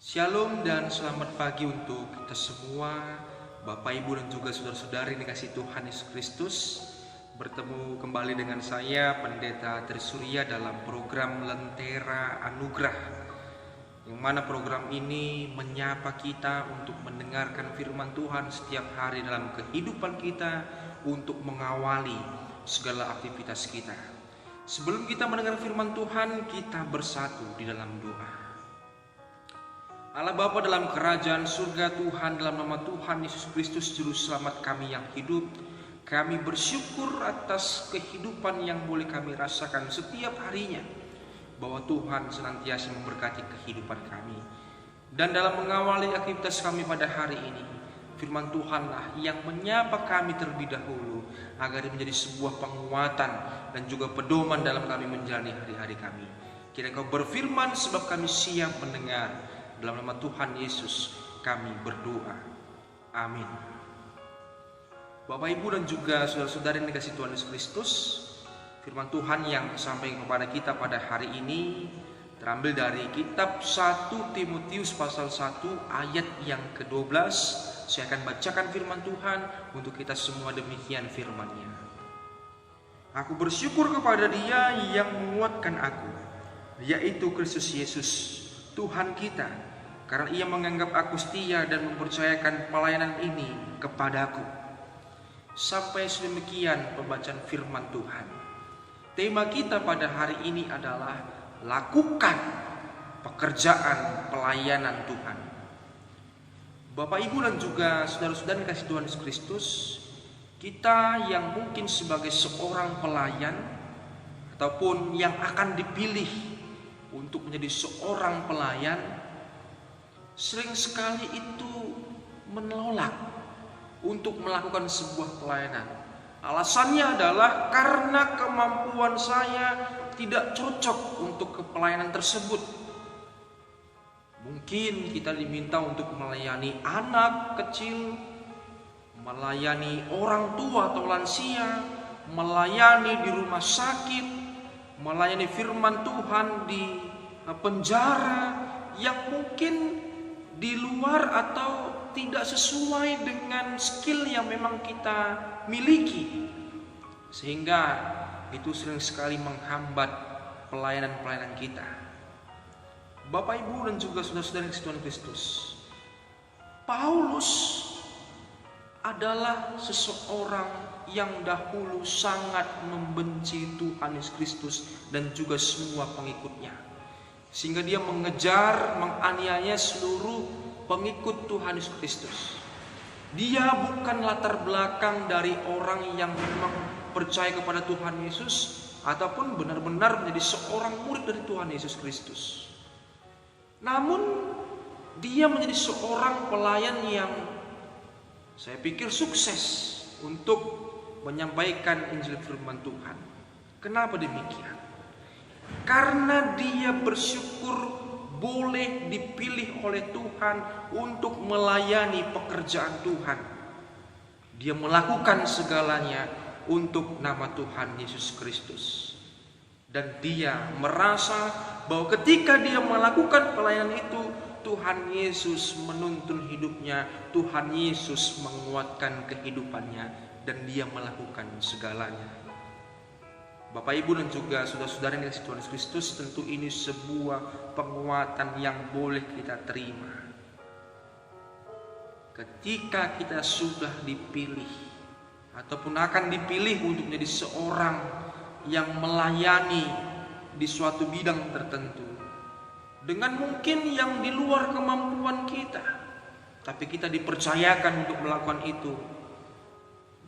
Shalom dan selamat pagi untuk kita semua, Bapak, Ibu, dan juga saudara-saudari yang dikasihi Tuhan Yesus Kristus. Bertemu kembali dengan saya, Pendeta Trisurya, dalam program Lentera Anugerah, yang mana program ini menyapa kita untuk mendengarkan firman Tuhan setiap hari dalam kehidupan kita, untuk mengawali segala aktivitas kita. Sebelum kita mendengar firman Tuhan, kita bersatu di dalam doa. Allah Bapa dalam kerajaan surga, Tuhan, dalam nama Tuhan Yesus Kristus Juru Selamat kami yang hidup, kami bersyukur atas kehidupan yang boleh kami rasakan setiap harinya, bahwa Tuhan senantiasa memberkati kehidupan kami. Dan dalam mengawali aktivitas kami pada hari ini, firman Tuhanlah yang menyapa kami terlebih dahulu, agar menjadi sebuah penguatan dan juga pedoman dalam kami menjalani hari-hari kami. Kiranya Kau berfirman sebab kami siap mendengar. Dalam nama Tuhan Yesus kami berdoa. Amin. Bapak, Ibu, dan juga saudara-saudari yang dikasihi Tuhan Yesus Kristus, firman Tuhan yang disampaikan kepada kita pada hari ini terambil dari kitab 1 Timotius pasal 1 ayat yang ke-12. Saya akan bacakan firman Tuhan untuk kita semua, demikian firman-Nya. Aku bersyukur kepada Dia yang menguatkan aku, yaitu Kristus Yesus Tuhan kita, karena Ia menganggap aku setia dan mempercayakan pelayanan ini kepadaku. Sampai sedemikian pembacaan firman Tuhan. Tema kita pada hari ini adalah lakukan pekerjaan pelayanan Tuhan. Bapak, Ibu, dan juga saudara-saudara dikasihi Tuhan Yesus Kristus, kita yang mungkin sebagai seorang pelayan ataupun yang akan dipilih untuk menjadi seorang pelayan, sering sekali itu menolak untuk melakukan sebuah pelayanan. Alasannya adalah karena kemampuan saya tidak cocok untuk pelayanan tersebut. Mungkin kita diminta untuk melayani anak kecil, melayani orang tua atau lansia, melayani di rumah sakit, melayani firman Tuhan di penjara, yang mungkin di luar atau tidak sesuai dengan skill yang memang kita miliki, sehingga itu sering sekali menghambat pelayanan-pelayanan kita. Bapak, Ibu, dan juga saudara-saudara yang Tuhan Kristus, Paulus adalah seseorang yang dahulu sangat membenci Tuhan Yesus Kristus dan juga semua pengikutnya, sehingga dia mengejar, menganiaya seluruh pengikut Tuhan Yesus Kristus. Dia bukan latar belakang dari orang yang memang percaya kepada Tuhan Yesus ataupun benar-benar menjadi seorang murid dari Tuhan Yesus Kristus. Namun dia menjadi seorang pelayan yang saya pikir sukses untuk menyampaikan Injil firman Tuhan. Kenapa demikian? Karena dia bersyukur boleh dipilih oleh Tuhan untuk melayani pekerjaan Tuhan. Dia melakukan segalanya untuk nama Tuhan Yesus Kristus. Dan dia merasa bahwa ketika dia melakukan pelayanan itu, Tuhan Yesus menuntun hidupnya, Tuhan Yesus menguatkan kehidupannya, dan dia melakukan segalanya. Bapak, Ibu, dan juga saudara-saudara yang dikasihi Tuhan Yesus Kristus, tentu ini sebuah penguatan yang boleh kita terima. Ketika kita sudah dipilih ataupun akan dipilih untuk menjadi seorang yang melayani di suatu bidang tertentu, dengan mungkin yang di luar kemampuan kita, tapi kita dipercayakan untuk melakukan itu,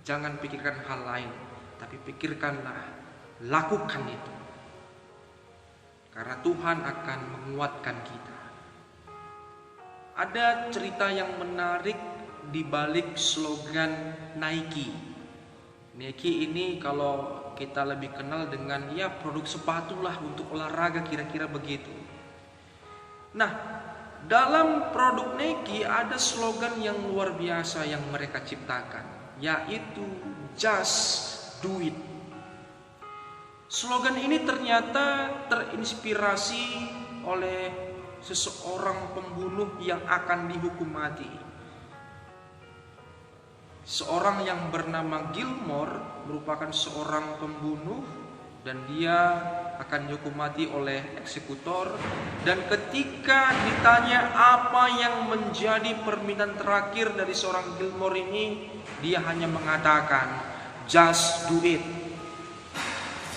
jangan pikirkan hal lain, tapi pikirkanlah, lakukan itu, karena Tuhan akan menguatkan kita. Ada cerita yang menarik di balik slogan Nike. Nike ini kalau kita lebih kenal dengan produk sepatu lah untuk olahraga, kira-kira begitu. Nah, dalam produk Nike ada slogan yang luar biasa yang mereka ciptakan, yaitu just do it. Slogan ini ternyata terinspirasi oleh seseorang pembunuh yang akan dihukum mati. Seorang yang bernama Gilmore merupakan seorang pembunuh dan dia akan dihukum mati oleh eksekutor. Dan ketika ditanya apa yang menjadi permintaan terakhir dari seorang Gilmore ini, dia hanya mengatakan, "Just do it."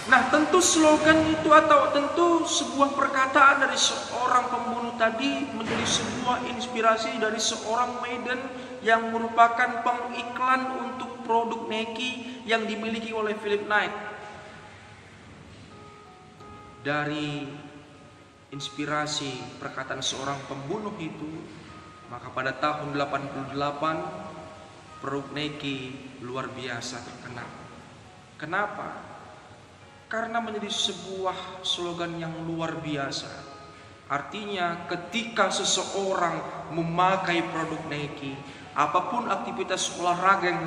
Nah, tentu slogan itu atau tentu sebuah perkataan dari seorang pembunuh tadi menjadi sebuah inspirasi dari seorang maiden yang merupakan pengiklan untuk produk Nike yang dimiliki oleh Philip Knight. Dari inspirasi perkataan seorang pembunuh itu, maka pada tahun 88 produk Nike luar biasa terkenal. Kenapa? Karena menjadi sebuah slogan yang luar biasa. Artinya ketika seseorang memakai produk Nike, apapun aktivitas olahraga yang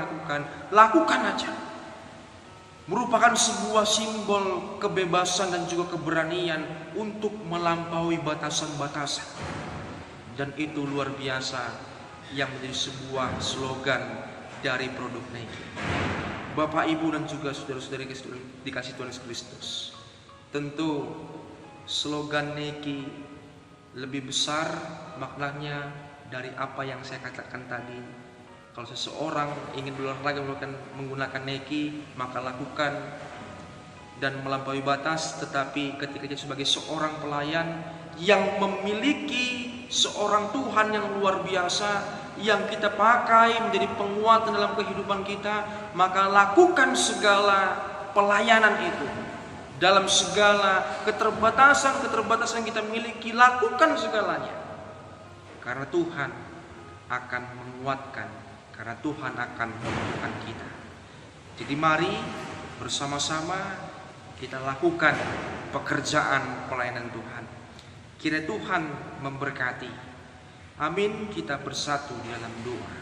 lakukan aja. Merupakan sebuah simbol kebebasan dan juga keberanian untuk melampaui batasan-batasan. Dan itu luar biasa yang menjadi sebuah slogan dari produk Nike. Bapak, Ibu, dan juga saudara-saudari dikasih Tuhan Yesus Kristus, tentu slogan Nike lebih besar maknanya dari apa yang saya katakan tadi. Kalau seseorang ingin berolahraga menggunakan Nike, maka lakukan dan melampaui batas. Tetapi ketika dia sebagai seorang pelayan yang memiliki seorang Tuhan yang luar biasa, yang kita pakai menjadi penguatan dalam kehidupan kita, maka lakukan segala pelayanan itu. Dalam segala keterbatasan yang kita miliki, lakukan segalanya. Karena Tuhan akan menguatkan, karena Tuhan akan memampukan kita. Jadi mari bersama-sama kita lakukan pekerjaan pelayanan Tuhan. Kiranya Tuhan memberkati. Amin. Kita bersatu di dalam doa.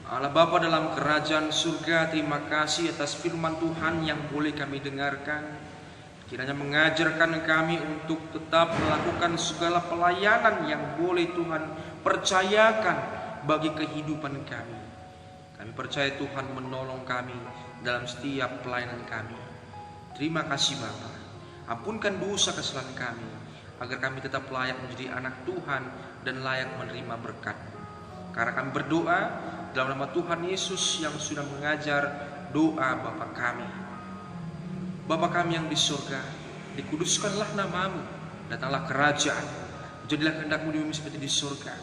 Allah Bapa dalam kerajaan surga, terima kasih atas firman Tuhan yang boleh kami dengarkan. Kiranya mengajarkan kami untuk tetap melakukan segala pelayanan yang boleh Tuhan percayakan bagi kehidupan kami. Kami percaya Tuhan menolong kami dalam setiap pelayanan kami. Terima kasih Bapa. Ampunkan dosa kesalahan kami, agar kami tetap layak menjadi anak Tuhan dan layak menerima berkat. Karena kami berdoa dalam nama Tuhan Yesus yang sudah mengajar doa Bapa kami. Bapa kami yang di surga, dikuduskanlah namamu, datanglah kerajaan, jadilah kehendak-Mu di bumi seperti di surga.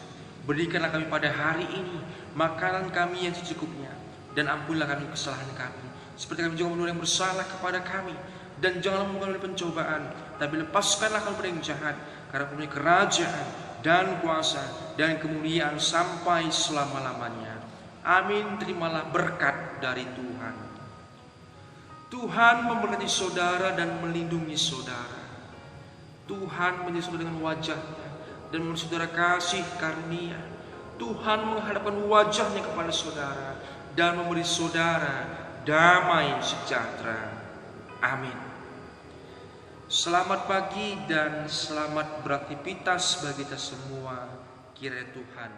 Berikanlah kami pada hari ini makanan kami yang secukupnya, dan ampunilah kami kesalahan kami, seperti kami juga mengampuni yang bersalah kepada kami. Dan janganlah membawa kami pencobaan, tapi lepaskanlah kami dari yang jahat, karena Kau punya kerajaan dan kuasa dan kemuliaan sampai selama-lamanya. Amin. Terimalah berkat dari Tuhan. Tuhan memberkati saudara dan melindungi saudara. Tuhan menjadi saudara dengan wajahnya dan memberi saudara kasih karunia. Tuhan menghadapkan wajahnya kepada saudara dan memberi saudara damai sejahtera. Amin. Selamat pagi dan selamat beraktivitas bagi kita semua. Kiranya Tuhan